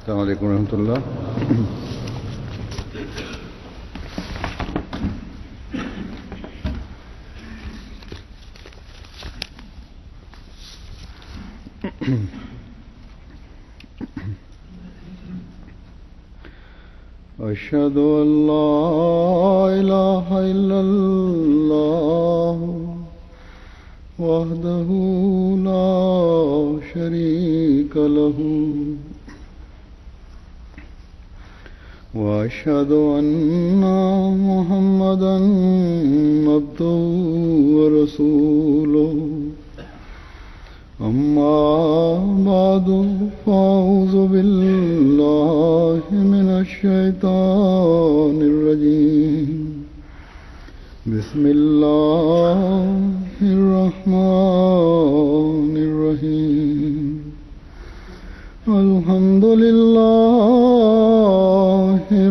السلام علیکم ورحمۃ اللہ. أشهد أن لا إله إلا الله وحده لا شريك له وأشهد أن محمدا عبده ورسوله. أما بعد فأعوذ بالله من الشيطان الرجيم. بسم الله الرحمن الرحيم. الحمد لله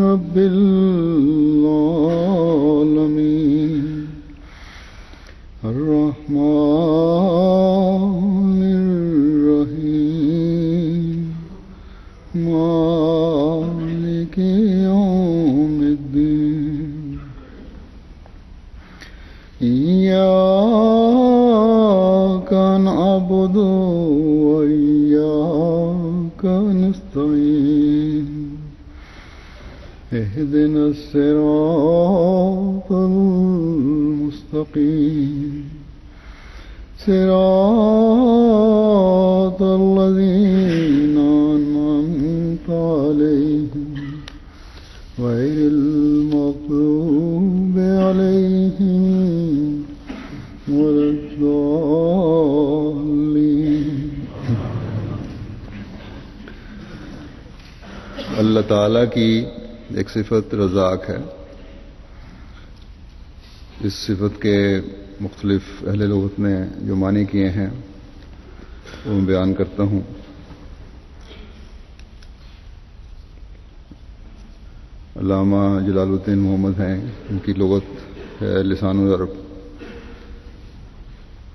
رب العالمين. الرحمن الرحيم. مالك يوم الدين. إياك نعبد وإياك نستعين. اهدنا الصراط المستقيم. صراط الذين أنعمت عليهم غير المغضوب عليهم ولا الضالين. اللہ تعالیٰ کی ایک صفت رزاق ہے. اس صفت کے مختلف اہل لغت نے جو معنی کیے ہیں وہ میں بیان کرتا ہوں. علامہ جلال الدین محمد ہیں، ان کی لغت ہے لسان العرب.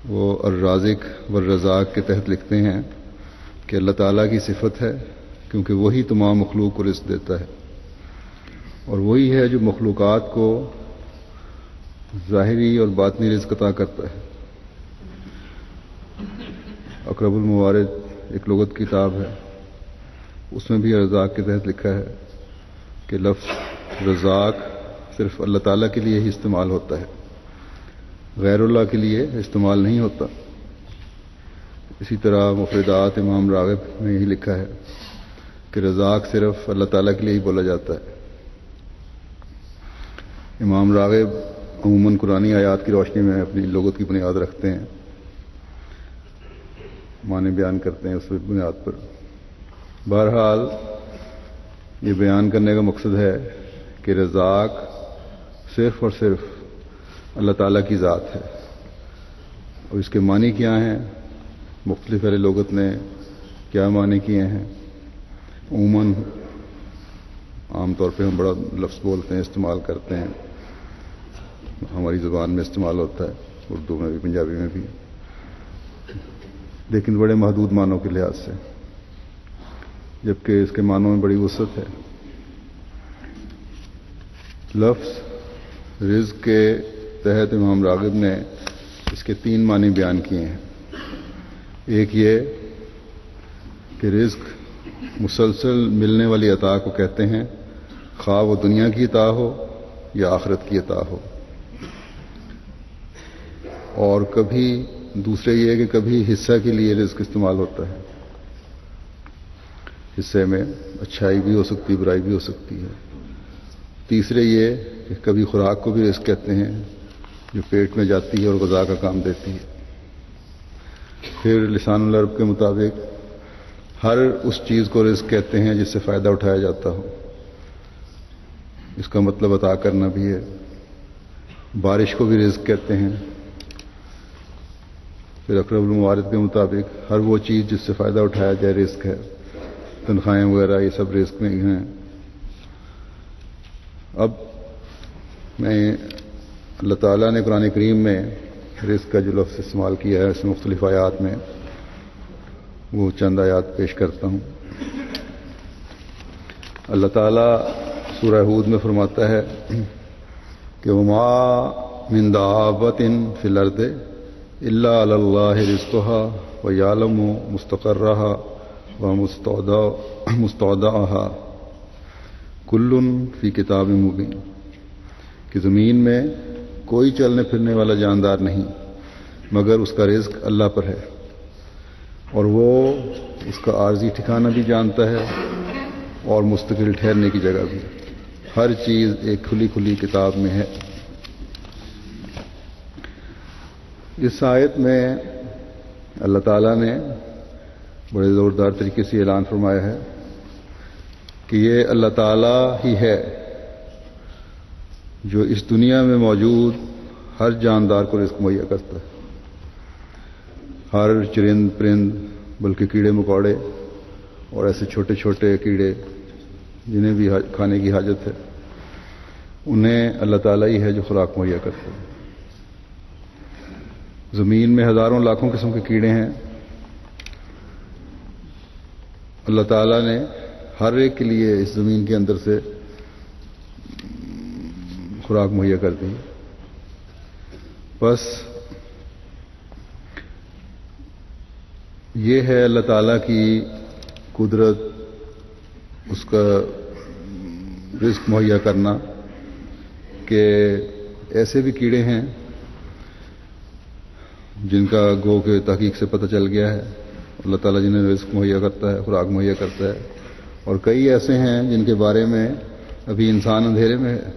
وہ الرازق والرزاق کے تحت لکھتے ہیں کہ اللہ تعالیٰ کی صفت ہے کیونکہ وہی تمام مخلوق کو رزق دیتا ہے، اور وہی ہے جو مخلوقات کو ظاہری اور باطنی رزق عطا کرتا ہے. اقرب الموارد ایک لغت کتاب ہے، اس میں بھی رزاق کے تحت لکھا ہے کہ لفظ رزاق صرف اللہ تعالیٰ کے لیے ہی استعمال ہوتا ہے، غیر اللہ کے لیے استعمال نہیں ہوتا. اسی طرح مفردات امام راغب میں یہی لکھا ہے کہ رزاق صرف اللہ تعالیٰ کے لیے ہی بولا جاتا ہے. امام راغب عموماً قرآنی آیات کی روشنی میں اپنی لغت کی بنیاد رکھتے ہیں، معنی بیان کرتے ہیں اس بنیاد پر. بہرحال یہ بیان کرنے کا مقصد ہے کہ رزاق صرف اور صرف اللہ تعالیٰ کی ذات ہے، اور اس کے معنی کیا ہیں، مختلف اہل لغت نے کیا معنی کیے ہیں. عموماً عام طور پہ ہم بڑا لفظ بولتے ہیں، استعمال کرتے ہیں، ہماری زبان میں استعمال ہوتا ہے، اردو میں بھی پنجابی میں بھی، لیکن بڑے محدود معنوں کے لحاظ سے، جبکہ اس کے معنوں میں بڑی وسعت ہے. لفظ رزق کے تحت امام راغب نے اس کے 3 معنی بیان کیے ہیں. ایک یہ کہ رزق مسلسل ملنے والی عطا کو کہتے ہیں، خواہ وہ دنیا کی عطا ہو یا آخرت کی عطا ہو. اور کبھی دوسرے یہ کہ کبھی حصہ کے لیے رزق استعمال ہوتا ہے، حصے میں اچھائی بھی ہو سکتی، برائی بھی ہو سکتی ہے. تیسرے یہ کہ کبھی خوراک کو بھی رزق کہتے ہیں جو پیٹ میں جاتی ہے اور غذا کا کام دیتی ہے. پھر لسان العرب کے مطابق ہر اس چیز کو رزق کہتے ہیں جس سے فائدہ اٹھایا جاتا ہو، اس کا مطلب عطا کرنا بھی ہے. بارش کو بھی رزق کہتے ہیں. پھر اقرب الموارد کے مطابق ہر وہ چیز جس سے فائدہ اٹھایا جائے رزق ہے. تنخواہیں وغیرہ یہ سب رزق میں ہی ہیں. اب میں اللہ تعالیٰ نے قرآن کریم میں رزق کا جو لفظ استعمال کیا ہے اس مختلف آیات میں، وہ چند آیات پیش کرتا ہوں. اللہ تعالیٰ سورہ ہود میں فرماتا ہے کہ وما من دابۃ فی الارض الا علی اللہ رزقها ویعلم مستقرها ومستودعها کل فی کتاب مبین، کہ زمین میں کوئی چلنے پھرنے والا جاندار نہیں مگر اس کا رزق اللہ پر ہے، اور وہ اس کا عارضی ٹھکانہ بھی جانتا ہے اور مستقل ٹھہرنے کی جگہ بھی۔ ہر چیز ایک کھلی کھلی کتاب میں ہے۔ اس آیت میں اللہ تعالیٰ نے بڑے زوردار طریقے سے اعلان فرمایا ہے کہ یہ اللہ تعالیٰ ہی ہے جو اس دنیا میں موجود ہر جاندار کو رزق مہیا کرتا ہے، ہر چرند پرند، بلکہ کیڑے مکوڑے اور ایسے چھوٹے چھوٹے کیڑے جنہیں بھی کھانے کی حاجت ہے، انہیں اللہ تعالیٰ ہی ہے جو خوراک مہیا کرتا ہے۔ زمین میں ہزاروں لاکھوں قسم کے کیڑے ہیں، اللہ تعالیٰ نے ہر ایک کے لیے اس زمین کے اندر سے خوراک مہیا کر دی۔ بس یہ ہے اللہ تعالیٰ کی قدرت، اس کا رزق مہیا کرنا، کہ ایسے بھی کیڑے ہیں جن کا گو کے تحقیق سے پتہ چل گیا ہے اللہ تعالیٰ جنہیں رزق مہیا کرتا ہے، خوراک مہیا کرتا ہے، اور کئی ایسے ہیں جن کے بارے میں ابھی انسان اندھیرے میں ہے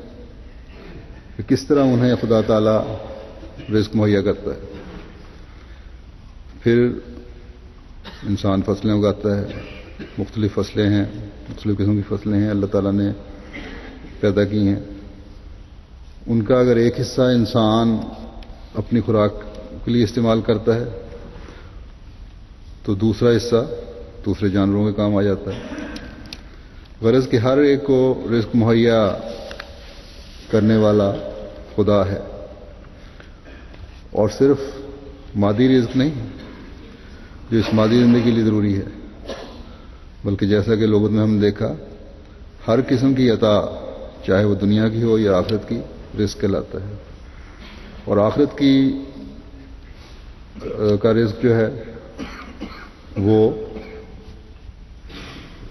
کہ کس طرح انہیں خدا تعالیٰ رزق مہیا کرتا ہے۔ پھر انسان فصلیں اگاتا ہے، مختلف فصلیں ہیں، مختلف قسم کی فصلیں ہیں اللہ تعالیٰ نے پیدا کی ہیں۔ ان کا اگر ایک حصہ انسان اپنی خوراک کے لیے استعمال کرتا ہے تو دوسرا حصہ دوسرے جانوروں کے کام آ جاتا ہے۔ غرض کہ ہر ایک کو رزق مہیا کرنے والا خدا ہے، اور صرف مادی رزق نہیں جو اس مادی زندگی کے لیے ضروری ہے، بلکہ جیسا کہ لغت میں ہم نے دیکھا ہر قسم کی عطا، چاہے وہ دنیا کی ہو یا آخرت کی، رزق کہلاتا ہے۔ اور آخرت کی کا رزق جو ہے وہ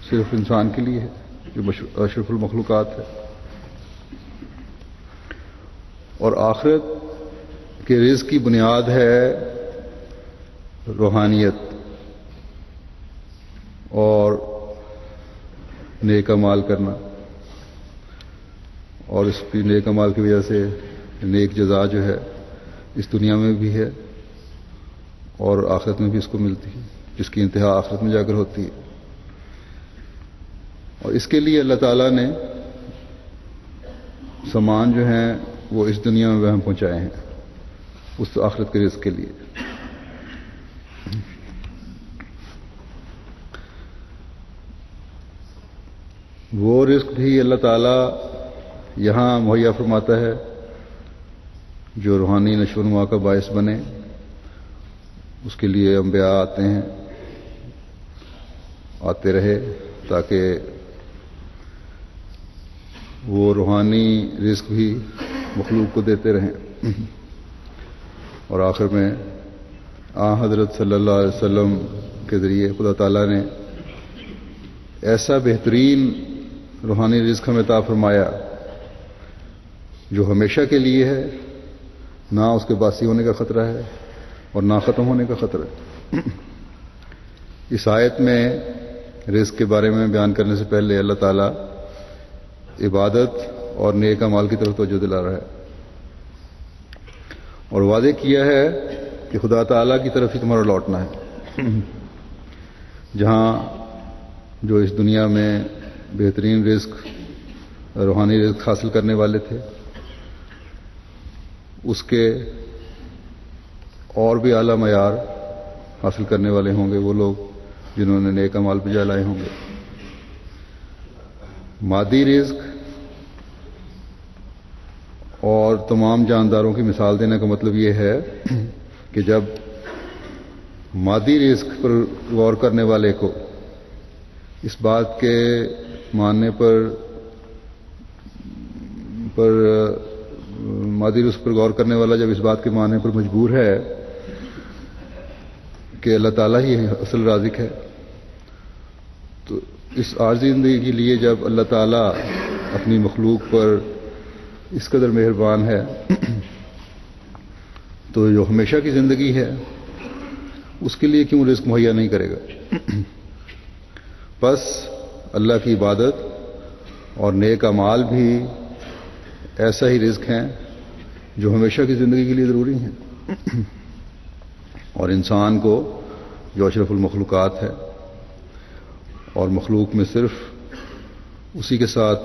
صرف انسان کے لیے ہے جو اشرف المخلوقات ہے، اور آخرت کے رزق کی بنیاد ہے روحانیت اور نیک اعمال کرنا، اور اس کی نیک اعمال کی وجہ سے نیک جزا جو ہے اس دنیا میں بھی ہے اور آخرت میں بھی اس کو ملتی ہے، جس کی انتہا آخرت میں جا کر ہوتی ہے۔ اور اس کے لیے اللہ تعالیٰ نے سامان جو ہیں وہ اس دنیا میں وہم پہنچائے ہیں اس آخرت کے رزق کے لیے۔ وہ رزق بھی اللہ تعالیٰ یہاں مہیا فرماتا ہے جو روحانی نشو و نما کا باعث بنے۔ اس کے لیے انبیاء آتے ہیں، آتے رہے تاکہ وہ روحانی رزق بھی مخلوق کو دیتے رہیں، اور آخر میں حضرت صلی اللہ علیہ وسلم کے ذریعے خدا تعالیٰ نے ایسا بہترین روحانی رزق ہمیں عطا فرمایا جو ہمیشہ کے لیے ہے، نہ اس کے باسی ہونے کا خطرہ ہے اور نہ ختم ہونے کا خطرہ ہے۔ اس آیت میں رزق کے بارے میں بیان کرنے سے پہلے اللہ تعالیٰ عبادت اور نیک اعمال کی طرف توجہ دلا رہا ہے، اور وعدے کیا ہے کہ خدا تعالیٰ کی طرف ہی تمہارا لوٹنا ہے۔ جہاں جو اس دنیا میں بہترین رزق، روحانی رزق حاصل کرنے والے تھے، اس کے اور بھی اعلیٰ معیار حاصل کرنے والے ہوں گے وہ لوگ جنہوں نے نیک اعمال پہ جلائے ہوں گے۔ مادی رزق اور تمام جانداروں کی مثال دینے کا مطلب یہ ہے کہ جب مادی رزق پر غور کرنے والے کو اس بات کے ماننے پر مادی رزق پر غور کرنے والا جب اس بات کے ماننے پر مجبور ہے کہ اللہ تعالیٰ ہی اصل رازق ہے، تو اس عارضی زندگی کے لیے جب اللہ تعالیٰ اپنی مخلوق پر اس قدر مہربان ہے تو جو ہمیشہ کی زندگی ہے اس کے لیے کیوں رزق مہیا نہیں کرے گا؟ بس اللہ کی عبادت اور نیک اعمال بھی ایسا ہی رزق ہیں جو ہمیشہ کی زندگی کے لیے ضروری ہیں، اور انسان کو جو اشرف المخلوقات ہے اور مخلوق میں صرف اسی کے ساتھ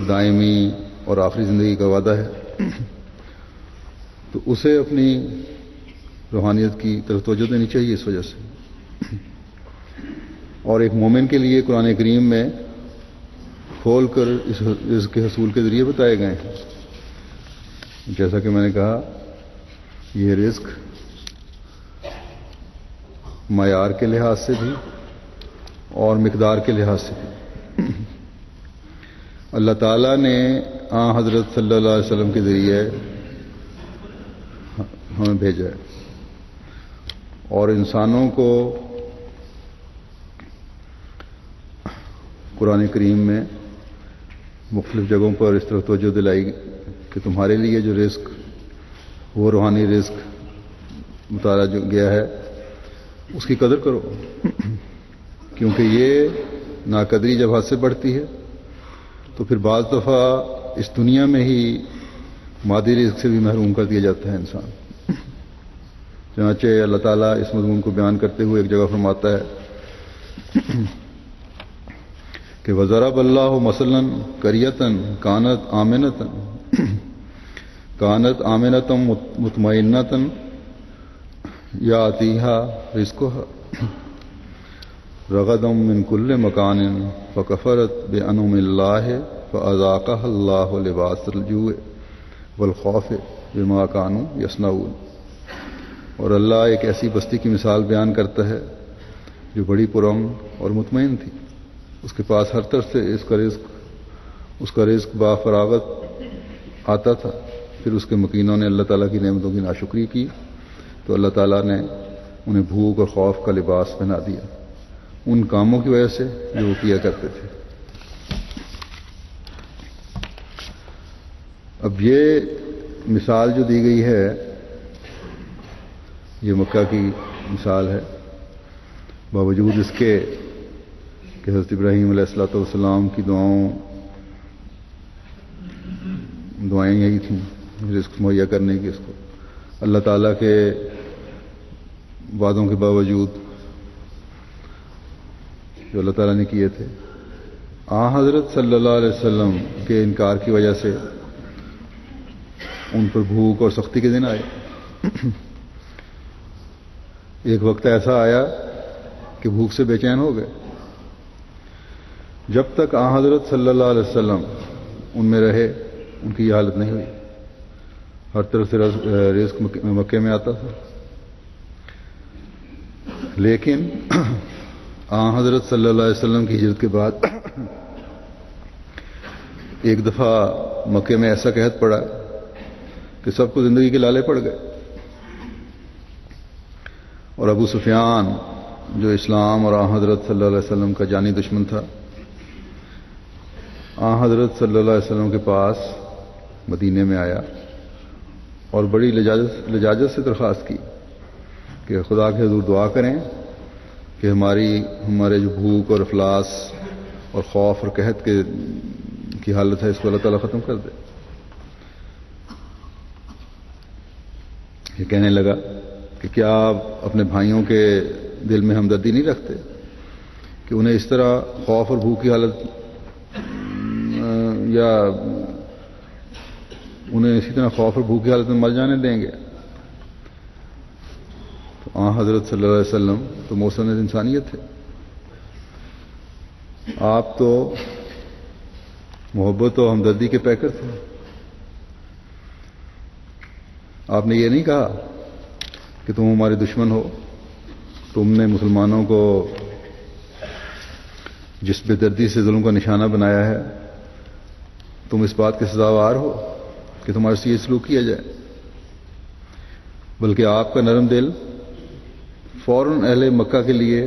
دائمی اور آخری زندگی کا وعدہ ہے، تو اسے اپنی روحانیت کی طرف توجہ دینی چاہیے اس وجہ سے۔ اور ایک مومن کے لیے قرآن کریم میں کھول کر اس رزق کے حصول کے ذریعے بتائے گئے ہیں، جیسا کہ میں نے کہا یہ رزق معیار کے لحاظ سے بھی اور مقدار کے لحاظ سے بھی اللہ تعالیٰ نے حضرت صلی اللہ علیہ وسلم کے ذریعے ہمیں بھیجا ہے، اور انسانوں کو قرآن کریم میں مختلف جگہوں پر اس طرح توجہ دلائی کہ تمہارے لیے جو رزق وہ روحانی رزق اتارا جو گیا ہے اس کی قدر کرو، کیونکہ یہ ناقدری جب حد سے بڑھتی ہے تو پھر بعض دفعہ اس دنیا میں ہی مادی رزق سے بھی محروم کر دیا جاتا ہے انسان۔ چنانچہ اللہ تعالیٰ اس مضمون کو بیان کرتے ہوئے ایک جگہ فرماتا ہے کہ وَضَرَبَ اللَّهُ مَثَلًا قَرْيَةً كَانَتْ آمِنَةً مُطْمَئِنَّةً يَأْتِيهَا رِزْقُهَا رَغَدًا مِّن كُلِّ مَكَانٍ فَكَفَرَتْ بِأَنْعُمِ اللَّهِ فَأَذَاقَهَا اللَّهُ لِبَاسَ الْجُوعِ وَالْخَوْفِ بِمَا كَانُوا يَصْنَعُونَ۔ اور اللہ ایک ایسی بستی کی مثال بیان کرتا ہے جو بڑی پرامن اور مطمئن تھی، اس کے پاس ہر طرف سے اس کا رزق بافراغت آتا تھا، پھر اس کے مکینوں نے اللہ تعالیٰ کی نعمتوں کی ناشکری کی تو اللہ تعالیٰ نے انہیں بھوک اور خوف کا لباس پہنا دیا ان کاموں کی وجہ سے جو وہ کیا کرتے تھے۔ اب یہ مثال جو دی گئی ہے یہ مکہ کی مثال ہے، باوجود اس کے کہ حضرت ابراہیم علیہ الصلوۃ والسلام کی دعائیں یہی تھیں رزق مہیا کرنے کی، اس کو اللہ تعالیٰ کے وعدوں کے باوجود جو اللہ تعالیٰ نے کیے تھے، حضرت صلی اللہ علیہ وسلم کے انکار کی وجہ سے ان پر بھوک اور سختی کے دن آئے۔ ایک وقت ایسا آیا کہ بھوک سے بے چین ہو گئے، جب تک حضرت صلی اللہ علیہ وسلم ان میں رہے ان کی یہ حالت نہیں ہوئی، ہر طرف سے رزق مکے میں آتا تھا، لیکن حضرت صلی اللہ علیہ وسلم کی ہجرت کے بعد ایک دفعہ مکے میں ایسا قحط پڑا کہ سب کو زندگی کے لالے پڑ گئے، اور ابو سفیان جو اسلام اور حضرت صلی اللہ علیہ وسلم کا جانی دشمن تھا، حضرت صلی اللہ علیہ وسلم کے پاس مدینے میں آیا اور بڑی لجاجت سے درخواست کی کہ خدا کے حضور دعا کریں کہ ہمارے جو بھوک اور افلاس اور خوف اور قحط کی حالت ہے اس کو اللہ تعالیٰ ختم کر دے۔ یہ کہنے لگا کہ کیا آپ اپنے بھائیوں کے دل میں ہمدردی نہیں رکھتے کہ انہیں اس طرح خوف اور بھوک کی حالت یا انہیں اسی طرح خوف اور بھوک کی حالت میں مر جانے دیں گے؟ تو حضرت صلی اللہ علیہ وسلم تو موسم انسانیت تھے، آپ تو محبت و ہمدردی کے پیکر تھے، آپ نے یہ نہیں کہا کہ تم ہمارے دشمن ہو، تم نے مسلمانوں کو جس بے دردی سے ظلم کا نشانہ بنایا ہے، تم اس بات کے سزاوار ہو کہ تمہارے سے یہ سلوک کیا جائے، بلکہ آپ کا نرم دل فوراً اہل مکہ کے لیے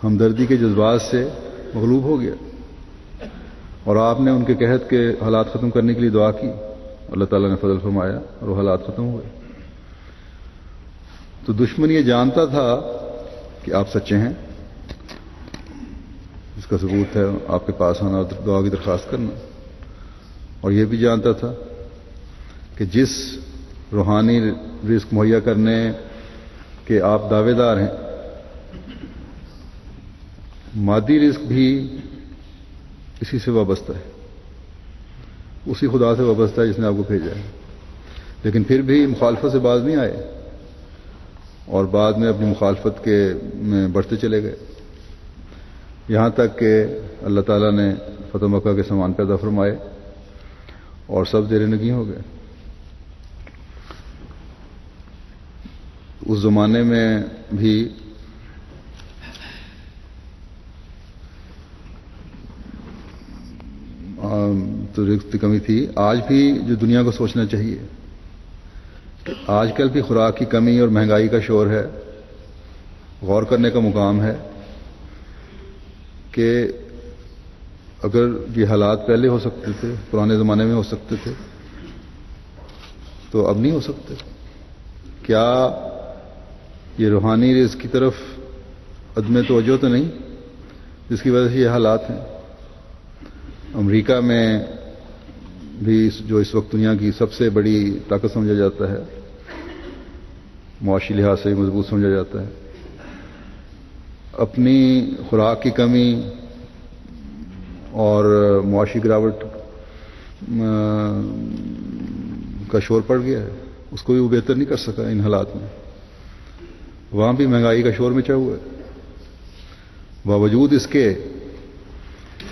ہمدردی کے جذبات سے مغلوب ہو گیا، اور آپ نے ان کے قحط کے حالات ختم کرنے کے لیے دعا کی، اللہ تعالیٰ نے فضل فرمایا اور وہ حالات ختم ہوئے۔ تو دشمن یہ جانتا تھا کہ آپ سچے ہیں، اس کا ثبوت ہے آپ کے پاس آنا اور دعا کی درخواست کرنا، اور یہ بھی جانتا تھا کہ جس روحانی رزق مہیا کرنے کے آپ دعوے دار ہیں، مادی رزق بھی اسی سے وابستہ ہے، اسی خدا سے وابستہ ہے جس نے آپ کو بھیجا ہے۔ لیکن پھر بھی مخالفت سے باز نہیں آئے، اور بعد میں اپنی مخالفت کے میں بڑھتے چلے گئے، یہاں تک کہ اللہ تعالیٰ نے فتح مکہ کے سامان پیدا فرمائے اور سب زیر نگیں ہو گئے۔ اس زمانے میں بھی تو رزق کی کمی تھی۔ آج بھی جو دنیا کو سوچنا چاہیے کہ آج کل بھی خوراک کی کمی اور مہنگائی کا شور ہے، غور کرنے کا مقام ہے کہ اگر یہ حالات پہلے ہو سکتے تھے، پرانے زمانے میں ہو سکتے تھے، تو اب نہیں ہو سکتے۔ کیا یہ روحانی رزق کی طرف عدم توجہ تو نہیں جس کی وجہ سے یہ حالات ہیں؟ امریکہ میں بھی جو اس وقت دنیا کی سب سے بڑی طاقت سمجھا جاتا ہے، معاشی لحاظ سے مضبوط سمجھا جاتا ہے، اپنی خوراک کی کمی اور معاشی گراوٹ کا شور پڑ گیا ہے، اس کو بھی وہ بہتر نہیں کر سکا ان حالات میں۔ وہاں بھی مہنگائی کا شور مچا ہوا ہے، باوجود اس کے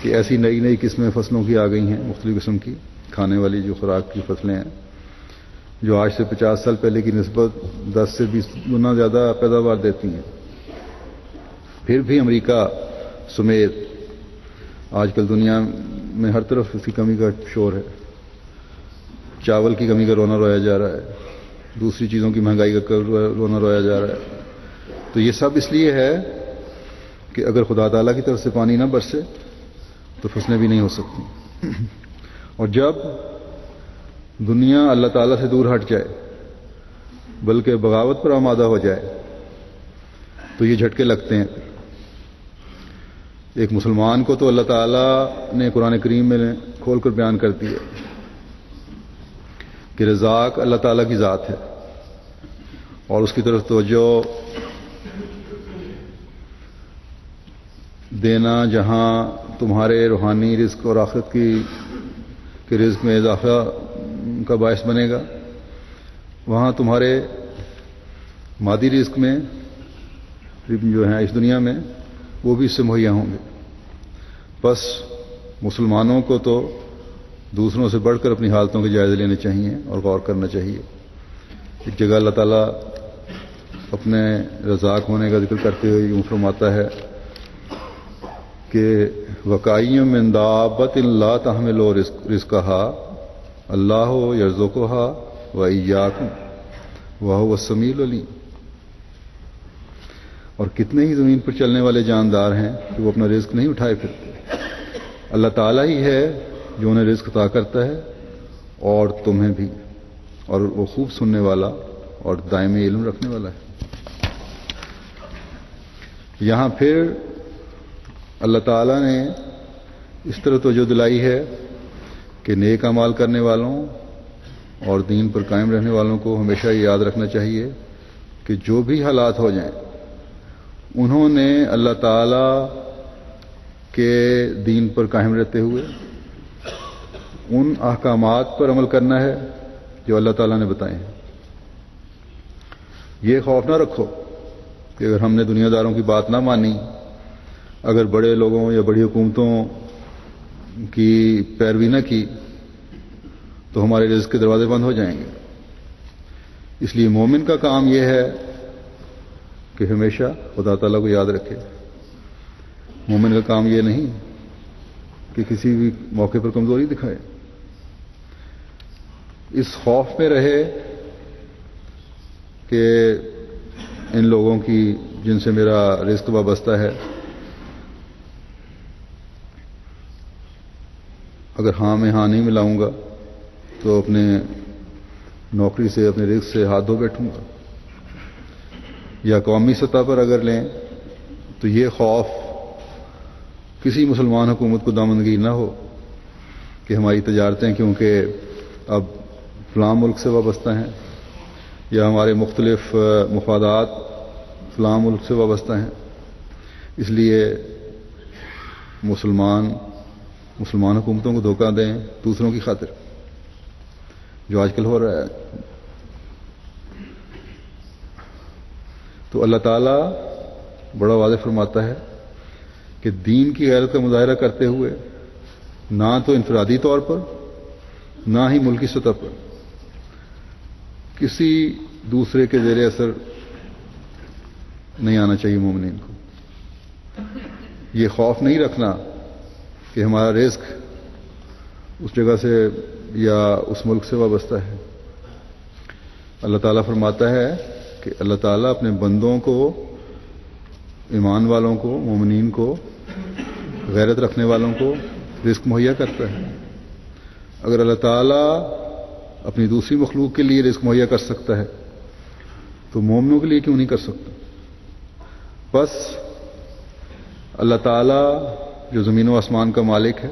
کہ ایسی نئی نئی قسمیں فصلوں کی آ گئی ہیں، مختلف قسم کی کھانے والی جو خوراک کی فصلیں ہیں، جو آج سے 50 سال پہلے کی نسبت 10 سے 20 گنا زیادہ پیداوار دیتی ہیں۔ پھر بھی امریکہ سمیت آج کل دنیا میں ہر طرف اس کی کمی کا شور ہے، چاول کی کمی کا رونا رویا جا رہا ہے، دوسری چیزوں کی مہنگائی کا رونا رویا جا رہا ہے۔ تو یہ سب اس لیے ہے کہ اگر خدا تعالیٰ کی طرف سے پانی نہ برسے تو فصلیں بھی نہیں ہو سکتی، اور جب دنیا اللہ تعالیٰ سے دور ہٹ جائے بلکہ بغاوت پر آمادہ ہو جائے تو یہ جھٹکے لگتے ہیں۔ ایک مسلمان کو تو اللہ تعالیٰ نے قرآن کریم میں کھول کر بیان کر دیا کہ رزاق اللہ تعالیٰ کی ذات ہے، اور اس کی طرف توجہ دینا جہاں تمہارے روحانی رزق اور آخرت کے رزق میں اضافہ کا باعث بنے گا، وہاں تمہارے مادی رزق میں جو ہیں اس دنیا میں وہ بھی اس سے مہیا ہوں گے۔ بس مسلمانوں کو تو دوسروں سے بڑھ کر اپنی حالتوں کے جائزے لینے چاہیے اور غور کرنا چاہیے۔ ایک جگہ اللہ تعالیٰ اپنے رزاق ہونے کا ذکر کرتے ہوئے یوں فرماتا ہے کہ وَقَأَيٍّ مِّن دَابَّةٍ لَّا تَحْمِلُ رِزْقَهَا اللَّهُ يَرْزُقُهَا وَإِيَّاكُمْ وَهُوَ السَّمِيعُ الْعَلِيمُ۔ اور کتنے ہی زمین پر چلنے والے جاندار ہیں کہ وہ اپنا رزق نہیں اٹھائے پھرتے، اللہ تعالیٰ ہی ہے جو انہیں رزق عطا کرتا ہے، اور تمہیں بھی، اور وہ خوب سننے والا اور دائمی علم رکھنے والا ہے۔ یہاں پھر اللہ تعالیٰ نے اس طرح توجہ دلائی ہے کہ نیک اعمال کرنے والوں اور دین پر قائم رہنے والوں کو ہمیشہ یہ یاد رکھنا چاہیے کہ جو بھی حالات ہو جائیں، انہوں نے اللہ تعالیٰ کے دین پر قائم رہتے ہوئے ان احکامات پر عمل کرنا ہے جو اللہ تعالیٰ نے بتائے ہیں۔ یہ خوف نہ رکھو کہ اگر ہم نے دنیا داروں کی بات نہ مانی، اگر بڑے لوگوں یا بڑی حکومتوں کی پیروی نہ کی تو ہمارے رزق کے دروازے بند ہو جائیں گے۔ اس لیے مومن کا کام یہ ہے کہ ہمیشہ خدا تعالیٰ کو یاد رکھے، مومن کا کام یہ نہیں کہ کسی بھی موقع پر کمزوری دکھائے، اس خوف میں رہے کہ ان لوگوں کی جن سے میرا رزق وابستہ ہے، اگر ہاں میں ہاں نہیں ملاؤں گا تو اپنے نوکری سے، اپنے رزق سے ہاتھ دھو بیٹھوں گا. یا قومی سطح پر اگر لیں تو یہ خوف کسی مسلمان حکومت کو دامنگیر نہ ہو کہ ہماری تجارتیں کیونکہ اب فلاں ملک سے وابستہ ہیں، یا ہمارے مختلف مفادات فلاں ملک سے وابستہ ہیں، اس لیے مسلمان حکومتوں کو دھوکہ دیں دوسروں کی خاطر، جو آج کل ہو رہا ہے. تو اللہ تعالیٰ بڑا واضح فرماتا ہے کہ دین کی غیرت کا مظاہرہ کرتے ہوئے نہ تو انفرادی طور پر نہ ہی ملکی سطح پر کسی دوسرے کے زیر اثر نہیں آنا چاہیے. مومنین کو یہ خوف نہیں رکھنا کہ ہمارا رزق اس جگہ سے یا اس ملک سے وابستہ ہے. اللہ تعالیٰ فرماتا ہے کہ اللہ تعالیٰ اپنے بندوں کو، ایمان والوں کو، مومنین کو، غیرت رکھنے والوں کو رزق مہیا کرتا ہے. اگر اللہ تعالیٰ اپنی دوسری مخلوق کے لیے رزق مہیا کر سکتا ہے تو مومنوں کے لیے کیوں نہیں کر سکتا؟ بس اللہ تعالیٰ جو زمین و آسمان کا مالک ہے،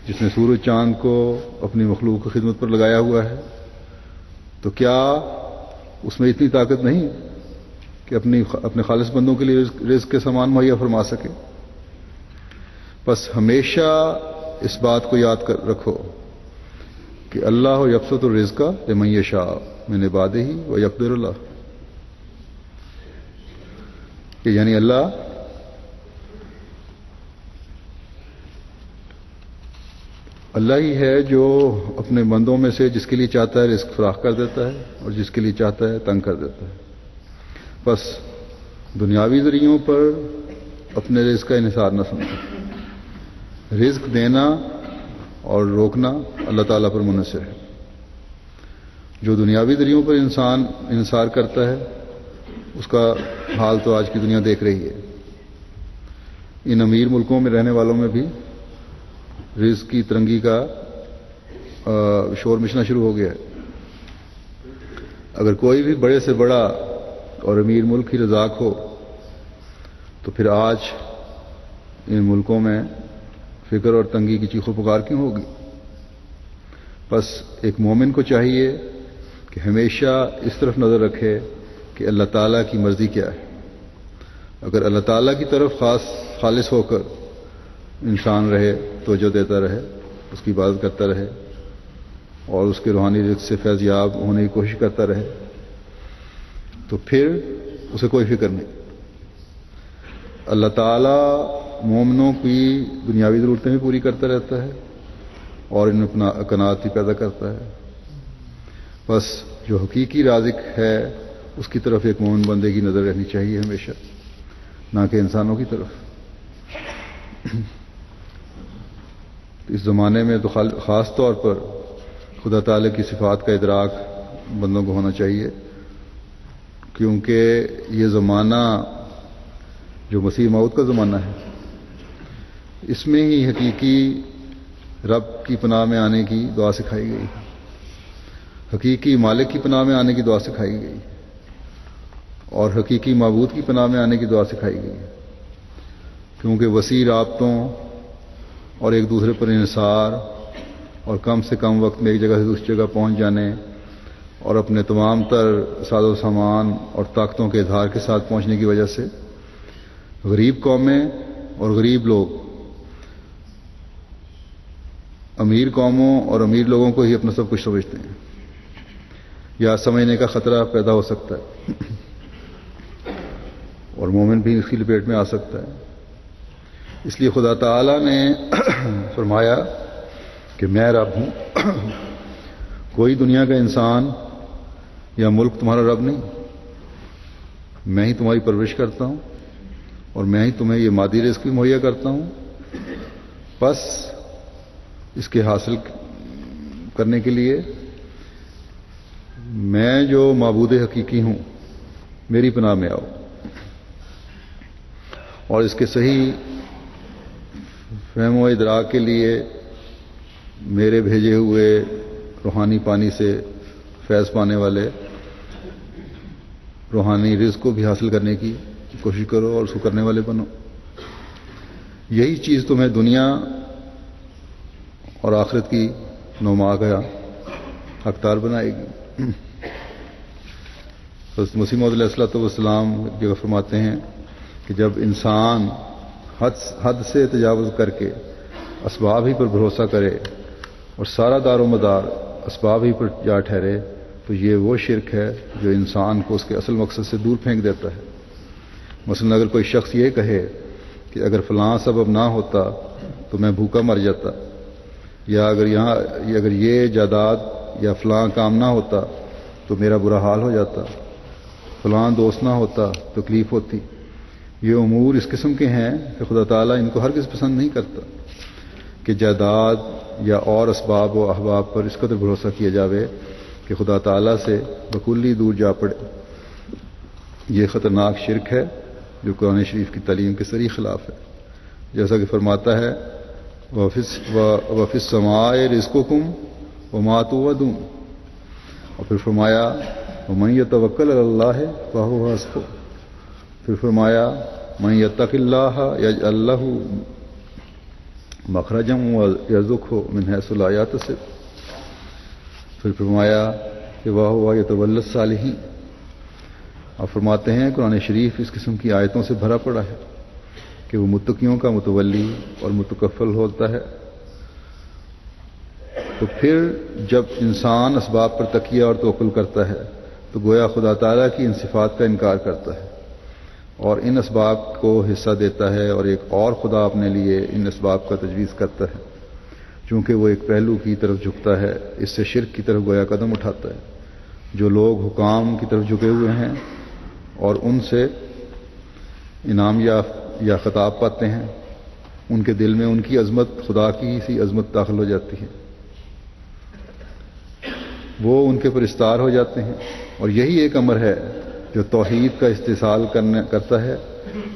جس نے سورج چاند کو اپنی مخلوق کی خدمت پر لگایا ہوا ہے، تو کیا اس میں اتنی طاقت نہیں کہ اپنے خالص بندوں کے لیے رزق کے سامان مہیا فرما سکے؟ بس ہمیشہ اس بات کو یاد کر رکھو کہ اللہ یبسط الرزق لمن یشاء من عبادہ ویقدر اللہ، کہ یعنی اللہ ہی ہے جو اپنے بندوں میں سے جس کے لیے چاہتا ہے رزق فراخ کر دیتا ہے اور جس کے لیے چاہتا ہے تنگ کر دیتا ہے. بس دنیاوی ذریعوں پر اپنے رزق کا انحصار نہ سمجھو. رزق دینا اور روکنا اللہ تعالیٰ پر منحصر ہے. جو دنیاوی ذریعوں پر انسان انحصار کرتا ہے اس کا حال تو آج کی دنیا دیکھ رہی ہے. ان امیر ملکوں میں رہنے والوں میں بھی رزق کی ترنگی کا شور مچنا شروع ہو گیا ہے. اگر کوئی بھی بڑے سے بڑا اور امیر ملک ہی رزاق ہو تو پھر آج ان ملکوں میں فکر اور تنگی کی چیخ و پکار کیوں ہوگی؟ بس ایک مومن کو چاہیے کہ ہمیشہ اس طرف نظر رکھے کہ اللہ تعالیٰ کی مرضی کیا ہے. اگر اللہ تعالیٰ کی طرف خالص ہو کر انسان رہے، توجہ دیتا رہے، اس کی عبادت کرتا رہے اور اس کے روحانی رزق سے فیض یاب ہونے کی کوشش کرتا رہے، تو پھر اسے کوئی فکر نہیں. اللہ تعالیٰ مومنوں کی دنیاوی ضرورتیں بھی پوری کرتا رہتا ہے اور ان اپنا قناعت بھی پیدا کرتا ہے. بس جو حقیقی رازق ہے اس کی طرف ایک مومن بندے کی نظر رہنی چاہیے ہمیشہ، نہ کہ انسانوں کی طرف. اس زمانے میں تو خاص طور پر خدا تعالی کی صفات کا ادراک بندوں کو ہونا چاہیے، کیونکہ یہ زمانہ جو مسیح موعود کا زمانہ ہے، اس میں ہی حقیقی رب کی پناہ میں آنے کی دعا سکھائی گئی، حقیقی مالک کی پناہ میں آنے کی دعا سکھائی گئی اور حقیقی معبود کی پناہ میں آنے کی دعا سکھائی گئی. کیونکہ وسیع رابطوں اور ایک دوسرے پر انحصار اور کم سے کم وقت میں ایک جگہ سے دوسری جگہ پہنچ جانے اور اپنے تمام تر ساز و سامان اور طاقتوں کے اظہار کے ساتھ پہنچنے کی وجہ سے غریب قومیں اور غریب لوگ امیر قوموں اور امیر لوگوں کو ہی اپنا سب کچھ سمجھتے ہیں، یا سمجھنے کا خطرہ پیدا ہو سکتا ہے اور مومن بھی اس کی لپیٹ میں آ سکتا ہے. اس لیے خدا تعالیٰ نے فرمایا کہ میں رب ہوں، کوئی دنیا کا انسان یا ملک تمہارا رب نہیں، میں ہی تمہاری پرورش کرتا ہوں اور میں ہی تمہیں یہ مادی رزق بھی مہیا کرتا ہوں، بس اس کے حاصل کرنے کے لیے میں جو معبود حقیقی ہوں میری پناہ میں آؤ، اور اس کے صحیح فہم و ادراک کے لیے میرے بھیجے ہوئے روحانی پانی سے فیض پانے والے روحانی رزق کو بھی حاصل کرنے کی کوشش کرو اور اس کو کرنے والے بنو۔ یہی چیز تمہیں دنیا اور آخرت کی نما کا حقدار بنائے گی۔ حضرت مسیح موعود علیہ الصلوۃ والسلام ایک جگہ فرماتے ہیں کہ جب انسان حد سے تجاوز کر کے اسباب ہی پر بھروسہ کرے اور سارا دار و مدار اسباب ہی پر جا ٹھہرے تو یہ وہ شرک ہے جو انسان کو اس کے اصل مقصد سے دور پھینک دیتا ہے۔ مثلا اگر کوئی شخص یہ کہے کہ اگر فلاں سبب نہ ہوتا تو میں بھوکا مر جاتا، یا اگر یہ جائیداد یا فلاں کام نہ ہوتا تو میرا برا حال ہو جاتا، فلاں دوست نہ ہوتا تکلیف ہوتی، یہ امور اس قسم کے ہیں کہ خدا تعالیٰ ان کو ہرگز پسند نہیں کرتا کہ جائیداد یا اور اسباب و احباب پر اس قدر بھروسہ کیا جاوے کہ خدا تعالیٰ سے بکلی دور جا پڑے۔ یہ خطرناک شرک ہے جو قرآن شریف کی تعلیم کے صریح خلاف ہے، جیسا کہ فرماتا ہے وَفِي السَّمَاءِ رِزْقُكُمْ وَمَا تُوعَدُونَ، اور پھر فرمایا وَمَن يَتَوَكَّلْ عَلَى اللَّهِ فَهُوَ حَسْبُهُ، پھر فرمایا مَن يَتَّقِ اللَّهَ يَجْعَل لَّهُ مَخْرَجًا وَيَرْزُقْهُ مِنْ حَيْثُ لَا يَحْتَسِبُ، پھر فرمایا کہ وَهُوَ يَتَوَلَّى الصَّالِحِينَ۔ اور فرماتے ہیں قرآن شریف اس قسم کی آیتوں سے بھرا پڑا ہے کہ وہ متقیوں کا متولی اور متکفل ہوتا ہے۔ تو پھر جب انسان اسباب پر تکیہ اور توکل کرتا ہے تو گویا خدا تعالیٰ کی ان صفات کا انکار کرتا ہے اور ان اسباب کو حصہ دیتا ہے، اور ایک اور خدا اپنے لیے ان اسباب کا تجویز کرتا ہے۔ چونکہ وہ ایک پہلو کی طرف جھکتا ہے، اس سے شرک کی طرف گویا قدم اٹھاتا ہے۔ جو لوگ حکام کی طرف جھکے ہوئے ہیں اور ان سے انعام یا خطاب پاتے ہیں، ان کے دل میں ان کی عظمت خدا کی سی عظمت داخل ہو جاتی ہے، وہ ان کے پرستار ہو جاتے ہیں، اور یہی ایک امر ہے جو توحید کا استحصال کرتا ہے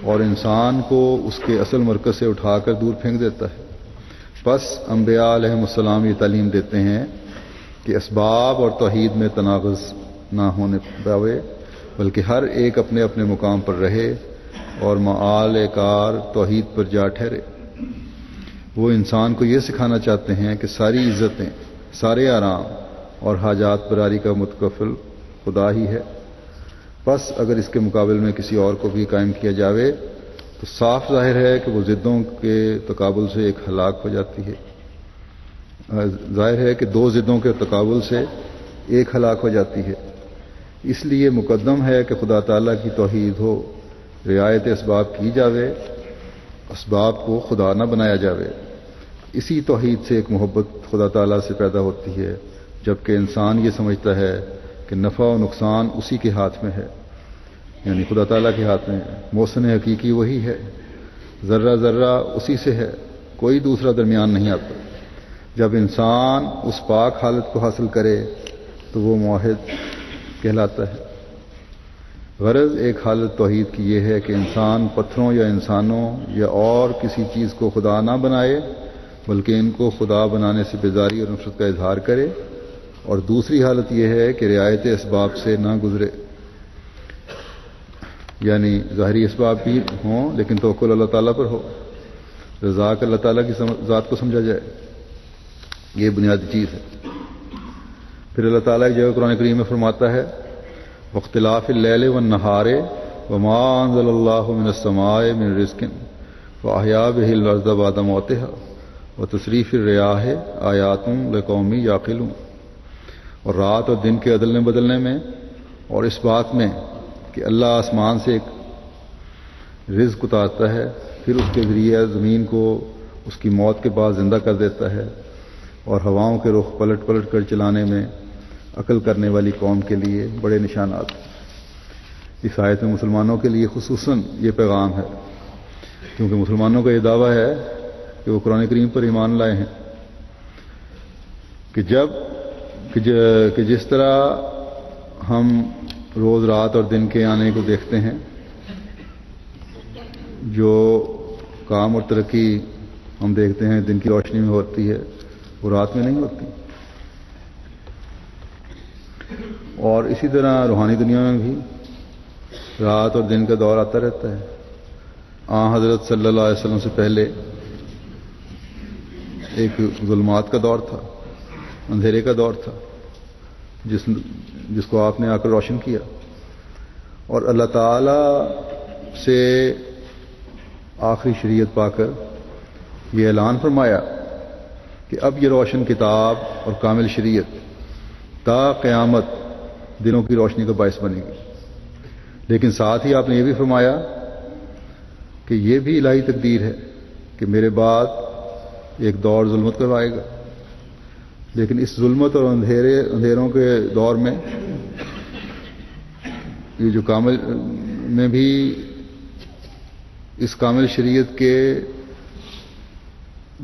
اور انسان کو اس کے اصل مرکز سے اٹھا کر دور پھینک دیتا ہے۔ بس انبیاء علیہم السلام یہ تعلیم دیتے ہیں کہ اسباب اور توحید میں تناقض نہ ہونے پاوے، بلکہ ہر ایک اپنے اپنے مقام پر رہے اور معال کار توحید پر جا ٹھہرے۔ وہ انسان کو یہ سکھانا چاہتے ہیں کہ ساری عزتیں، سارے آرام اور حاجات براری کا متکفل خدا ہی ہے۔ بس اگر اس کے مقابل میں کسی اور کو بھی قائم کیا جاوے تو صاف ظاہر ہے کہ وہ ضدوں کے تقابل سے ایک ہلاک ہو جاتی ہے۔ ظاہر ہے کہ دو ضدوں کے تقابل سے ایک ہلاک ہو جاتی ہے۔ اس لیے مقدم ہے کہ خدا تعالیٰ کی توحید ہو، رعایت اسباب کی جاوے، اسباب کو خدا نہ بنایا جاوے۔ اسی توحید سے ایک محبت خدا تعالیٰ سے پیدا ہوتی ہے، جبکہ انسان یہ سمجھتا ہے کہ نفع و نقصان اسی کے ہاتھ میں ہے، یعنی خدا تعالیٰ کے ہاتھ میں ہے۔ محسن حقیقی وہی ہے، ذرہ ذرہ اسی سے ہے، کوئی دوسرا درمیان نہیں آتا۔ جب انسان اس پاک حالت کو حاصل کرے تو وہ موحد کہلاتا ہے۔ غرض ایک حالت توحید کی یہ ہے کہ انسان پتھروں یا انسانوں یا اور کسی چیز کو خدا نہ بنائے، بلکہ ان کو خدا بنانے سے بیزاری اور نفرت کا اظہار کرے، اور دوسری حالت یہ ہے کہ رعایت اسباب سے نہ گزرے، یعنی ظاہری اسباب بھی ہوں لیکن توکل اللہ تعالیٰ پر ہو، رضا اللہ تعالیٰ کی ذات کو سمجھا جائے۔ یہ بنیادی چیز ہے۔ پھر اللہ تعالیٰ ایک جگہ قرآن کریم میں فرماتا ہے واختلاف اللیل والنہار وما انزل اللہ من السماء من رزق واحیا بہ الارض بعد موتها وتصریف الریاح آیات لقوم یعقلون، اور رات اور دن کے عدلنے بدلنے میں، اور اس بات میں کہ اللہ آسمان سے ایک رزق اتارتا ہے، پھر اس کے ذریعے زمین کو اس کی موت کے بعد زندہ کر دیتا ہے، اور ہواؤں کے رخ پلٹ پلٹ کر چلانے میں عقل کرنے والی قوم کے لیے بڑے نشانات۔ اس آیت میں مسلمانوں کے لیے خصوصاً یہ پیغام ہے کیونکہ مسلمانوں کا یہ دعویٰ ہے کہ وہ قرآن کریم پر ایمان لائے ہیں کہ جس طرح ہم روز رات اور دن کے آنے کو دیکھتے ہیں، جو کام اور ترقی ہم دیکھتے ہیں دن کی روشنی میں ہوتی ہے وہ رات میں نہیں ہوتی، اور اسی طرح روحانی دنیا میں بھی رات اور دن کا دور آتا رہتا ہے۔ حضرت صلی اللہ علیہ وسلم سے پہلے ایک ظلمات کا دور تھا، اندھیرے کا دور تھا، جس کو آپ نے آ کر روشن کیا، اور اللہ تعالی سے آخری شریعت پا کر یہ اعلان فرمایا کہ اب یہ روشن کتاب اور کامل شریعت تا قیامت دلوں کی روشنی کا باعث بنے گی۔ لیکن ساتھ ہی آپ نے یہ بھی فرمایا کہ یہ بھی الہی تقدیر ہے کہ میرے بعد ایک دور ظلمت کا آئے گا، لیکن اس ظلمت اور اندھیروں کے دور میں یہ جو کامل میں بھی اس کامل شریعت کے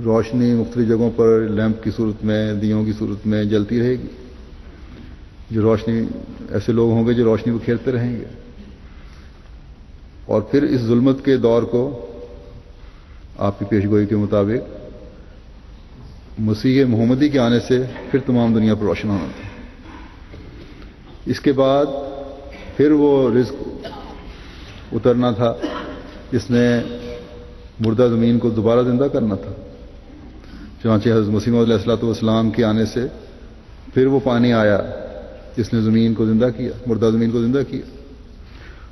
روشنی مختلف جگہوں پر لیمپ کی صورت میں، دیوں کی صورت میں جلتی رہے گی، جو روشنی ایسے لوگ ہوں گے جو روشنی بکھیرتے رہیں گے، اور پھر اس ظلمت کے دور کو آپ کی پیشگوئی کے مطابق مسیح محمدی کے آنے سے پھر تمام دنیا پر روشن ہونا تھا۔ اس کے بعد پھر وہ رزق اترنا تھا جس نے مردہ زمین کو دوبارہ زندہ کرنا تھا۔ چنانچہ حضرت مسیح موعود علیہ الصلوۃ والسلام کے آنے سے پھر وہ پانی آیا جس نے زمین کو زندہ کیا، مردہ زمین کو زندہ کیا،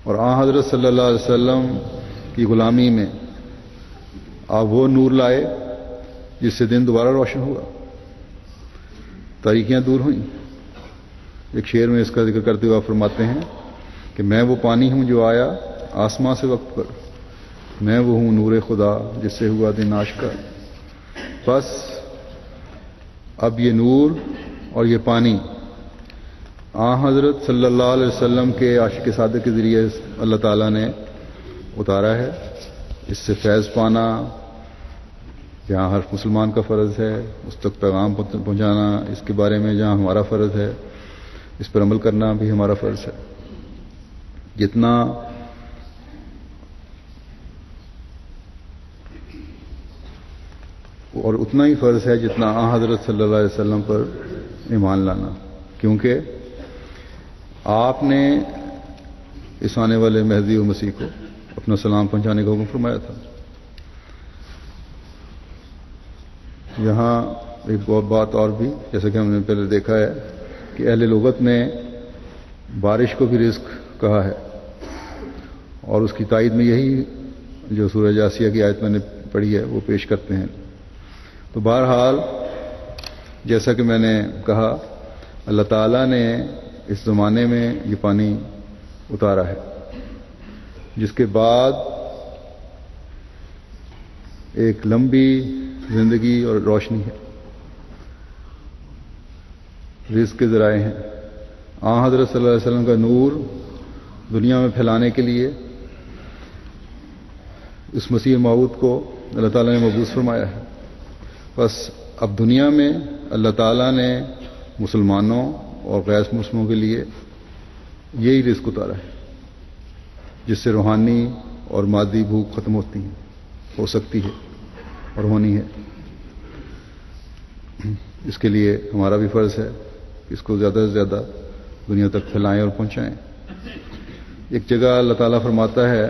اور حضرت صلی اللہ علیہ وسلم کی غلامی میں آپ وہ نور لائے جس سے دن دوبارہ روشن ہوا، تاریکیاں دور ہوئیں۔ ایک شعر میں اس کا ذکر کرتے ہوئے آپ فرماتے ہیں کہ میں وہ پانی ہوں جو آیا آسماں سے وقت پر، میں وہ ہوں نور خدا جس سے ہوا دن آشکار۔ بس اب یہ نور اور یہ پانی حضرت صلی اللہ علیہ وسلم کے عاشق صادق کے ذریعے اللہ تعالیٰ نے اتارا ہے۔ اس سے فیض پانا جہاں ہر مسلمان کا فرض ہے، اس تک پیغام پہنچانا اس کے بارے میں جہاں ہمارا فرض ہے، اس پر عمل کرنا بھی ہمارا فرض ہے۔ جتنا اور اتنا ہی فرض ہے جتنا حضرت صلی اللہ علیہ وسلم پر ایمان لانا، کیونکہ آپ نے اس آنے والے مہدی و مسیح کو اپنا سلام پہنچانے کا حکم فرمایا تھا۔ یہاں ایک بہت بات اور بھی، جیسا کہ ہم نے پہلے دیکھا ہے کہ اہل لغت نے بارش کو بھی رزق کہا ہے، اور اس کی تائید میں یہی جو سورہ جاسیہ کی آیت میں نے پڑھی ہے وہ پیش کرتے ہیں۔ تو بہرحال جیسا کہ میں نے کہا، اللہ تعالیٰ نے اس زمانے میں یہ پانی اتارا ہے، جس کے بعد ایک لمبی زندگی اور روشنی ہے، رزق کے ذرائع ہیں۔ حضرت صلی اللہ علیہ وسلم کا نور دنیا میں پھیلانے کے لیے اس مسیح موعود کو اللہ تعالیٰ نے مبعوث فرمایا ہے۔ بس اب دنیا میں اللہ تعالیٰ نے مسلمانوں اور غیر مسلموں کے لیے یہی رزق اتارا ہے، جس سے روحانی اور مادی بھوک ختم ہوتی ہے، ہو سکتی ہے اور ہونی ہے۔ اس کے لیے ہمارا بھی فرض ہے کہ اس کو زیادہ سے زیادہ دنیا تک پھیلائیں اور پہنچائیں۔ ایک جگہ اللہ تعالیٰ فرماتا ہے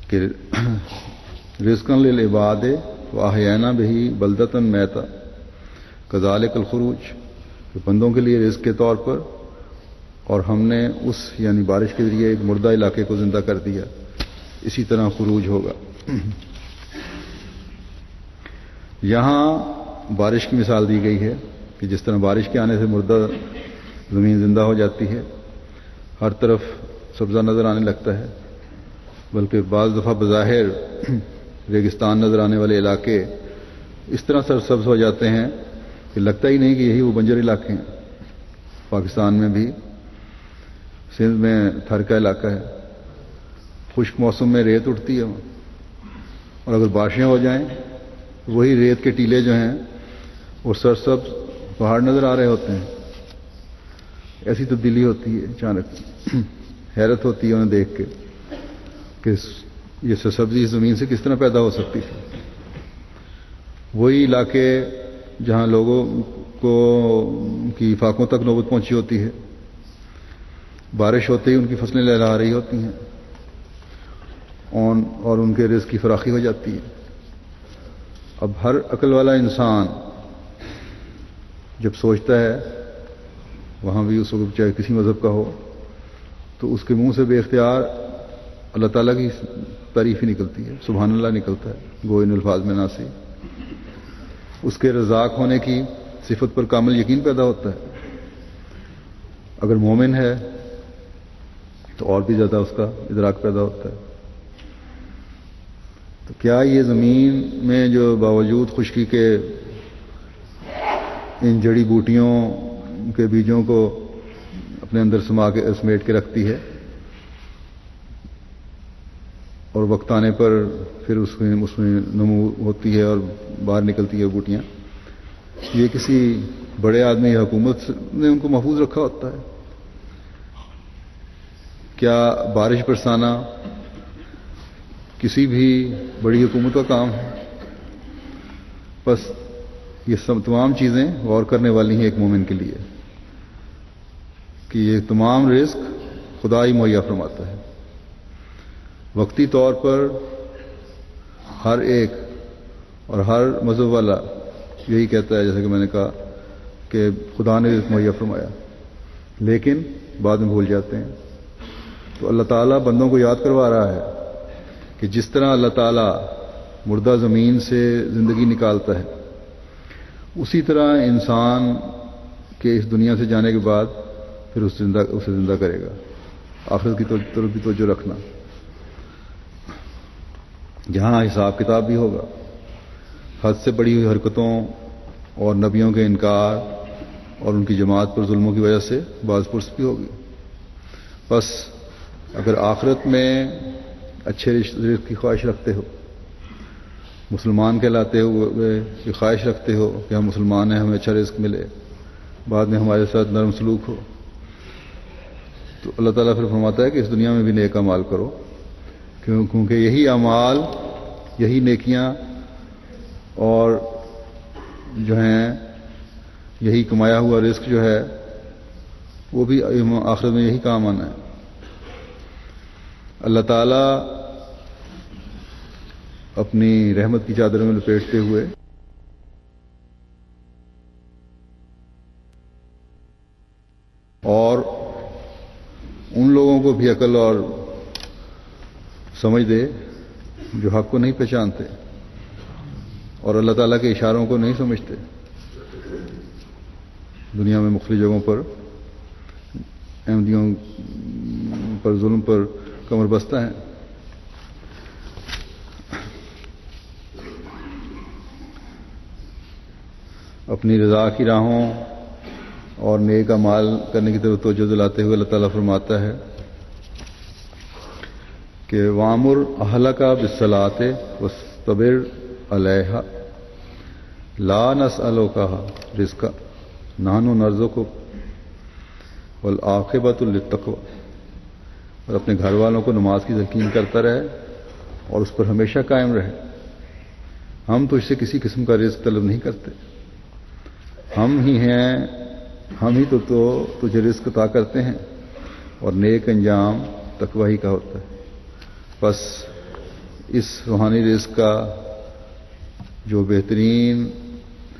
کہ رزقاً للعباد واحیینا بہ بلدۃ میتا کذالک الخروج، کہ بندوں کے لیے رزق کے طور پر، اور ہم نے اس یعنی بارش کے ذریعے ایک مردہ علاقے کو زندہ کر دیا، اسی طرح خروج ہوگا۔ یہاں بارش کی مثال دی گئی ہے کہ جس طرح بارش کے آنے سے مردہ زمین زندہ ہو جاتی ہے، ہر طرف سبزہ نظر آنے لگتا ہے، بلکہ بعض دفعہ بظاہر ریگستان نظر آنے والے علاقے اس طرح سرسبز ہو جاتے ہیں کہ لگتا ہی نہیں کہ یہی وہ بنجر علاقے ہیں۔ پاکستان میں بھی سندھ میں تھر کا علاقہ ہے، خشک موسم میں ریت اٹھتی ہے اور اگر بارشیں ہو جائیں تو وہی ریت کے ٹیلے جو ہیں وہ سرسبز پہاڑ نظر آ رہے ہوتے ہیں. ایسی تبدیلی ہوتی ہے اچانک. حیرت ہوتی ہے انہیں دیکھ کے کہ یہ سرسبزی زمین سے کس طرح پیدا ہو سکتی تھی. وہی علاقے جہاں لوگوں کو کی فاقوں تک نوبت پہنچی ہوتی ہے، بارش ہوتے ہی ان کی فصلیں لہلہا رہی ہوتی ہیں اور ان کے رزق کی فراخی ہو جاتی ہے. اب ہر عقل والا انسان جب سوچتا ہے، وہاں بھی اس وقت چاہے کسی مذہب کا ہو، تو اس کے منہ سے بے اختیار اللہ تعالیٰ کی تعریف ہی نکلتی ہے، سبحان اللہ نکلتا ہے گو ان الفاظ میں ناسی. اس کے رزاق ہونے کی صفت پر کامل یقین پیدا ہوتا ہے. اگر مومن ہے تو اور بھی زیادہ اس کا ادراک پیدا ہوتا ہے. تو کیا یہ زمین میں جو باوجود خشکی کے ان جڑی بوٹیوں کے بیجوں کو اپنے اندر سمیٹ کے رکھتی ہے اور وقت آنے پر پھر اس میں نمو ہوتی ہے اور باہر نکلتی ہے بوٹیاں، یہ کسی بڑے آدمی یا حکومت نے ان کو محفوظ رکھا ہوتا ہے؟ کیا بارش برسانا کسی بھی بڑی حکومت کا کام ہے؟ بس یہ سب تمام چیزیں غور کرنے والی ہیں ایک مومن کے لیے کہ یہ تمام رزق خدا ہی مہیا فرماتا ہے. وقتی طور پر ہر ایک اور ہر مذہب والا یہی کہتا ہے، جیسا کہ میں نے کہا کہ خدا نے رزق مہیا فرمایا، لیکن بعد میں بھول جاتے ہیں. تو اللہ تعالیٰ بندوں کو یاد کروا رہا ہے کہ جس طرح اللہ تعالیٰ مردہ زمین سے زندگی نکالتا ہے، اسی طرح انسان کے اس دنیا سے جانے کے بعد پھر اسے زندہ کرے گا. آخرت کی طرف بھی توجہ رکھنا، جہاں حساب کتاب بھی ہوگا. حد سے بڑی ہوئی حرکتوں اور نبیوں کے انکار اور ان کی جماعت پر ظلموں کی وجہ سے باز پرس بھی ہوگی. بس اگر آخرت میں اچھے رزق کی خواہش رکھتے ہو، مسلمان کہلاتے ہوئے یہ خواہش رکھتے ہو کہ ہم مسلمان ہیں، ہمیں اچھا رزق ملے، بعد میں ہمارے ساتھ نرم سلوک ہو، تو اللہ تعالیٰ پھر فرماتا ہے کہ اس دنیا میں بھی نیک اعمال کرو، کیونکہ یہی اعمال، یہی نیکیاں اور جو ہیں یہی کمایا ہوا رزق جو ہے وہ بھی آخرت میں یہی کام آنا ہے. اللہ تعالیٰ اپنی رحمت کی چادر میں لپیٹتے ہوئے اور ان لوگوں کو بھی عقل اور سمجھ دے جو حق کو نہیں پہچانتے اور اللہ تعالیٰ کے اشاروں کو نہیں سمجھتے. دنیا میں مختلف جگہوں پر احمدیوں پر ظلم پر کمر بستہ ہیں. اپنی رضا کی راہوں اور نیک اعمال کرنے کی طرف توجہ دلاتے ہوئے اللہ تعالیٰ فرماتا ہے کہ وامر اہلک بالصلاۃ واصطبر علیہا لا نسألک رزقا نحن نرزقک والعاقبۃ للتقوی. اور اپنے گھر والوں کو نماز کی تلقین کرتا رہے اور اس پر ہمیشہ قائم رہے. ہم تو اس سے کسی قسم کا رزق طلب نہیں کرتے، ہم ہی ہیں، ہم ہی تو تجھے رزق عطا کرتے ہیں اور نیک انجام تقوی ہی کا ہوتا ہے. بس اس روحانی رزق کا جو بہترین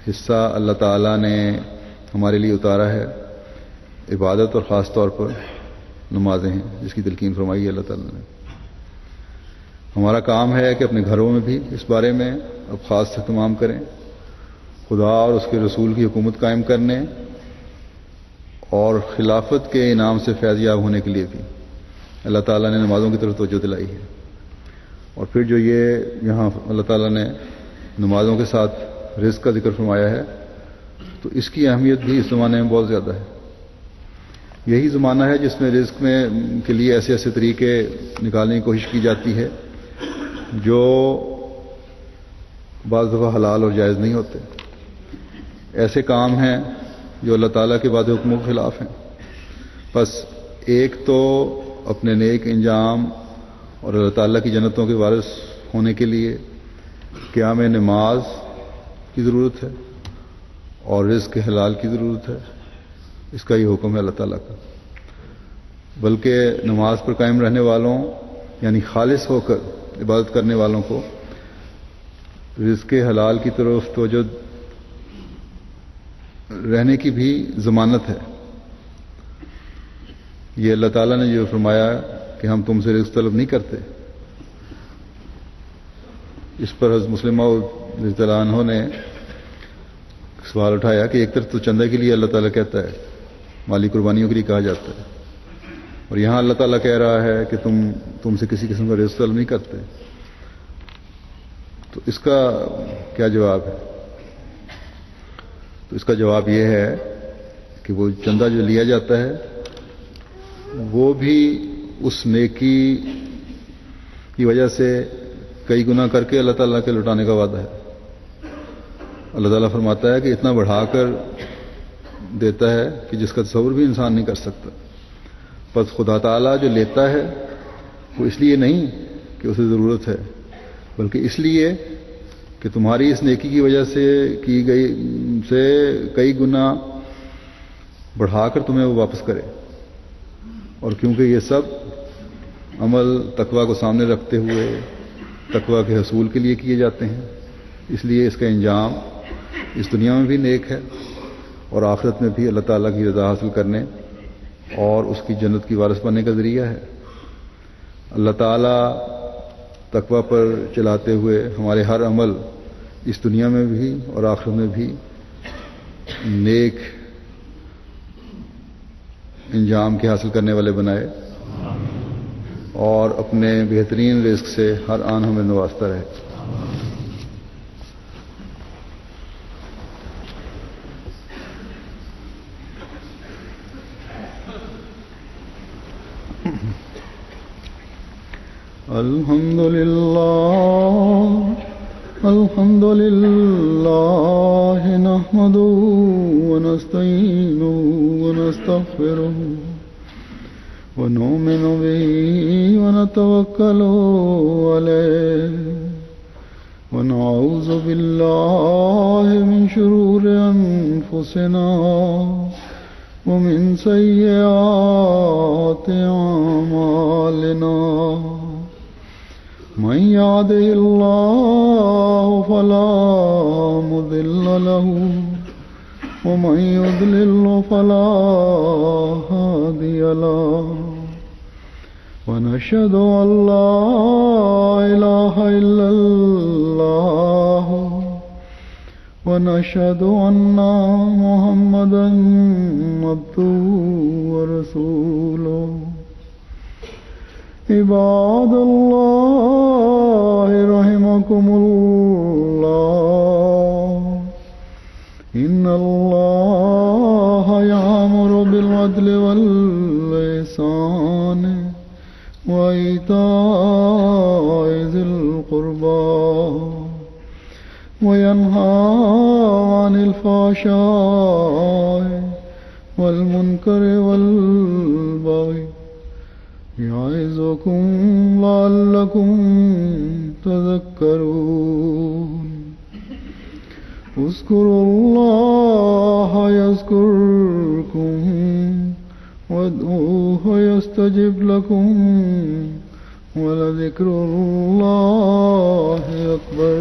حصہ اللہ تعالیٰ نے ہمارے لیے اتارا ہے عبادت اور خاص طور پر نمازیں ہیں، جس کی تلقین فرمائی ہے اللہ تعالیٰ نے. ہمارا کام ہے کہ اپنے گھروں میں بھی اس بارے میں اب خاص اہتمام کریں. خدا اور اس کے رسول کی حکومت قائم کرنے اور خلافت کے انعام سے فیض یاب ہونے کے لیے بھی اللہ تعالیٰ نے نمازوں کی طرف توجہ دلائی ہے. اور پھر جو یہ یہاں اللہ تعالیٰ نے نمازوں کے ساتھ رزق کا ذکر فرمایا ہے، تو اس کی اہمیت بھی اس زمانے میں بہت زیادہ ہے. یہی زمانہ ہے جس میں رزق میں کے لیے ایسے ایسے طریقے نکالنے کی کوشش کی جاتی ہے جو بعض دفعہ حلال اور جائز نہیں ہوتے. ایسے کام ہیں جو اللہ تعالیٰ کے وعدے حکموں کے خلاف ہیں. بس ایک تو اپنے نیک انجام اور اللہ تعالیٰ کی جنتوں کے وارث ہونے کے لیے قیام نماز کی ضرورت ہے اور رزق حلال کی ضرورت ہے. اس کا یہ حکم ہے اللہ تعالیٰ کا. بلکہ نماز پر قائم رہنے والوں یعنی خالص ہو کر عبادت کرنے والوں کو رزق حلال کی طرف توجہ رہنے کی بھی ضمانت ہے. یہ اللہ تعالیٰ نے جو فرمایا کہ ہم تم سے رزق طلب نہیں کرتے، اس پر حضرت مسلمہ رضی اللہ عنہ نے سوال اٹھایا کہ ایک طرف تو چندہ کے لیے اللہ تعالیٰ کہتا ہے، مالی قربانیوں کے لیے کہا جاتا ہے، اور یہاں اللہ تعالیٰ کہہ رہا ہے کہ تم سے کسی قسم کا رزق طلب نہیں کرتے. تو اس کا کیا جواب ہے؟ تو اس کا جواب یہ ہے کہ وہ چندہ جو لیا جاتا ہے وہ بھی اس نیکی کی وجہ سے کئی گنا کر کے اللہ تعالیٰ کے لوٹانے کا وعدہ ہے. اللہ تعالیٰ فرماتا ہے کہ اتنا بڑھا کر دیتا ہے کہ جس کا تصور بھی انسان نہیں کر سکتا. پس خدا تعالیٰ جو لیتا ہے وہ اس لیے نہیں کہ اسے ضرورت ہے، بلکہ اس لیے کہ تمہاری اس نیکی کی وجہ سے کی گئی سے کئی گنا بڑھا کر تمہیں وہ واپس کرے. اور کیونکہ یہ سب عمل تقویٰ کو سامنے رکھتے ہوئے تقویٰ کے حصول کے لیے کیے جاتے ہیں، اس لیے اس کا انجام اس دنیا میں بھی نیک ہے اور آخرت میں بھی اللہ تعالیٰ کی رضا حاصل کرنے اور اس کی جنت کی وارث بننے کا ذریعہ ہے. اللہ تعالیٰ تقویٰ پر چلاتے ہوئے ہمارے ہر عمل اس دنیا میں بھی اور آخرت میں بھی نیک انجام کے حاصل کرنے والے بنائے اور اپنے بہترین رزق سے ہر آن ہمیں نوازتا رہے. الحمد للہ نحمده ونستعینه ونستغفره ونؤمن به ونتوکل علیه ونعوذ باللہ من شرور انفسنا ومن سیئات اعمالنا من يهده الله فلا مضل له ومن يضلل فلا هادي له ونشهد أن لا إله إلا الله ونشهد أن محمدا عبده ورسوله. عباد الله رحمكم الله إن الله يأمر بالعدل والإحسان وإيتاء ذي القربى وينهى عن الفحشاء والمنكر والبغي يعظكم لعلكم تذكرون. اذكروا الله يذكركم وادعوه يستجب لكم ولذكر الله أكبر.